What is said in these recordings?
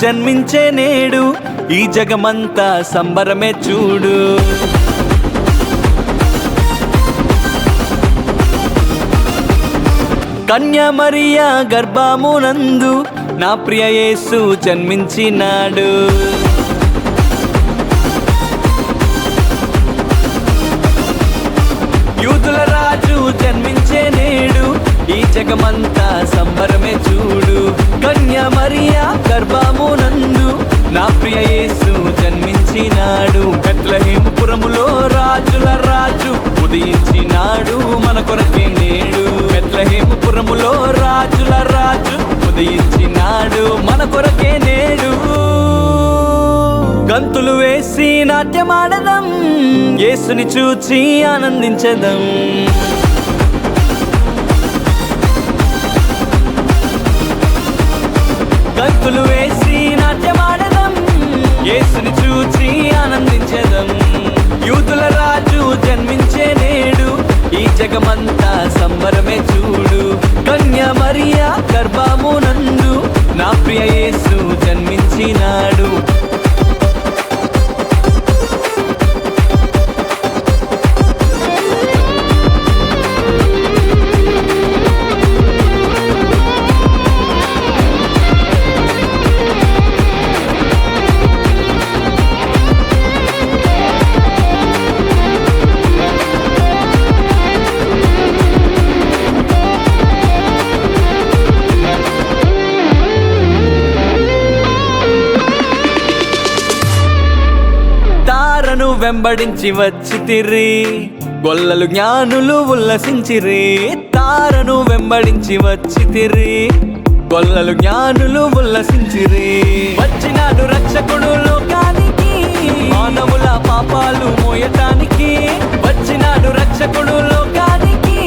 జన్మించే నేడు, ఈ జగమంతా సంబరమే చూడు. కన్యా మరియా గర్భమునందు నా ప్రియ యేసు జన్మించినాడు. యూదుల రాజు జన్మించే నేడు, ఈ జగమంతా సంబరమే చూడు. కన్యా మరియా గర్భమునందు నా ప్రియ యేసు జన్మించినాడు. బెత్లెహేముపురములో రాజుల రాజు ఉదయించినాడు మన కొరకే నేడు. బెత్లెహేముపురములో రాజుల రాజు ఉదయించినాడు మన కొరకే నేడు. గంతులు వేసి నాట్యమాడదాం, యేసుని చూచి ఆనందించదాం. గంతులు వేసి నాట్యమాడదాం, యేసుని చూచి ఆనందించదాం. యూదుల రాజు జన్మించే నేడు, ఈ జగమంతా సంబరమే చూడు. కన్యా మరియా గర్భమునందు నా ప్రియ యేసు జన్మించినాడు. తారను వెంబడించి వచ్చితిరి, గొల్లలు జ్ఞానులు ఉల్లసించిరి. తారను వెంబడించి వచ్చితిరి, గొల్లలు జ్ఞానులు ఉల్లసించిరి. వచ్చినాడు రక్షకుడు లోకానికి, మానవుల పాపాలు మోయటానికి. వచ్చినాడు రక్షకుడు లోకానికి,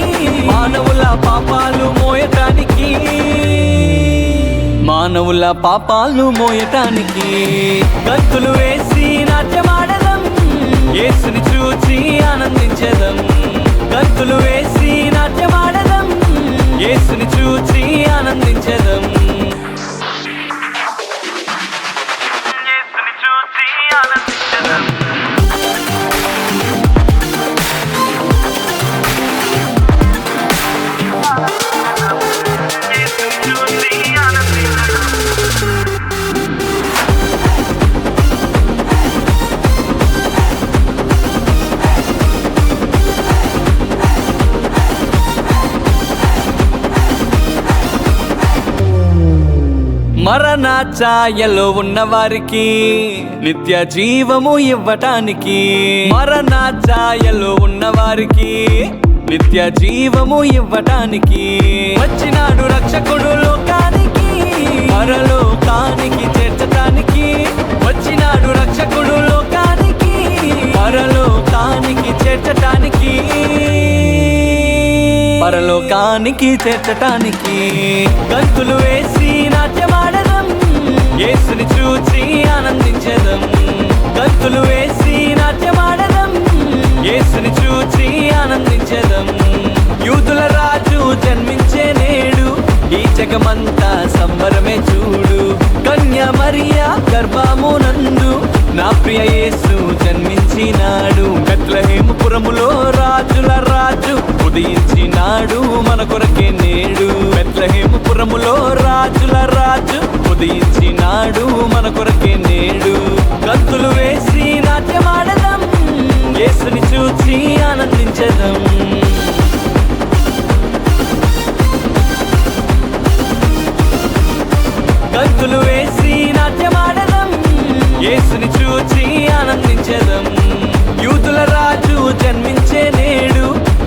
మానవుల పాపాలు మోయటానికి. మానవుల పాపాలు మోయటానికి. గంతులు వేసి నాట్యమాడదాం, యేసుని చూచి ఆనందించదాం. గంతులు వేసి నాట్యమాడదాం, యేసుని చూచి ఆనందించదాం. యేసుని చూచి ఆనందించదాం. మరణ ఛాయలో ఉన్న వారికి నిత్య జీవము ఇవ్వటానికి. మరణ ఛాయలో ఉన్న వారికి నిత్య జీవము ఇవ్వటానికి. వచ్చినాడు రక్షకుడు లోకానికి, పరలోకానికి చేర్చటానికి. వచ్చినాడు రక్షకుడు లోకానికి, పరలోకానికి చేర్చటానికి. పరలోకానికి చేర్చటానికి. గంతులు వేసి నాట్యమాడదాం, యేసుని చూచి ఆనందించదాం. గంతులు వేసి నాట్యమాడదాం, యేసుని చూచి ఆనందించదాం. యూదుల రాజు జన్మించే నేడు, ఈ జగమంతా సంబరమే చూడు. కన్యా మరియా గర్భమునందు నా ప్రియ యేసు జన్మించినాడు. బెత్లెహేముపురములో రాజుల రాజు ఉదయించినాడు మన కొరకే నేడు. బెత్లెహేముపురములో రాజుల రాజు ఉదయించినాడు మన కొరకే నేడు. గంతులు వేసి నాట్యమాడదాం, యేసుని చూచి ఆనందించదాం. గంతులు వేసి నాట్యమాడదాం, యేసుని చూచి ఆనందించదాం.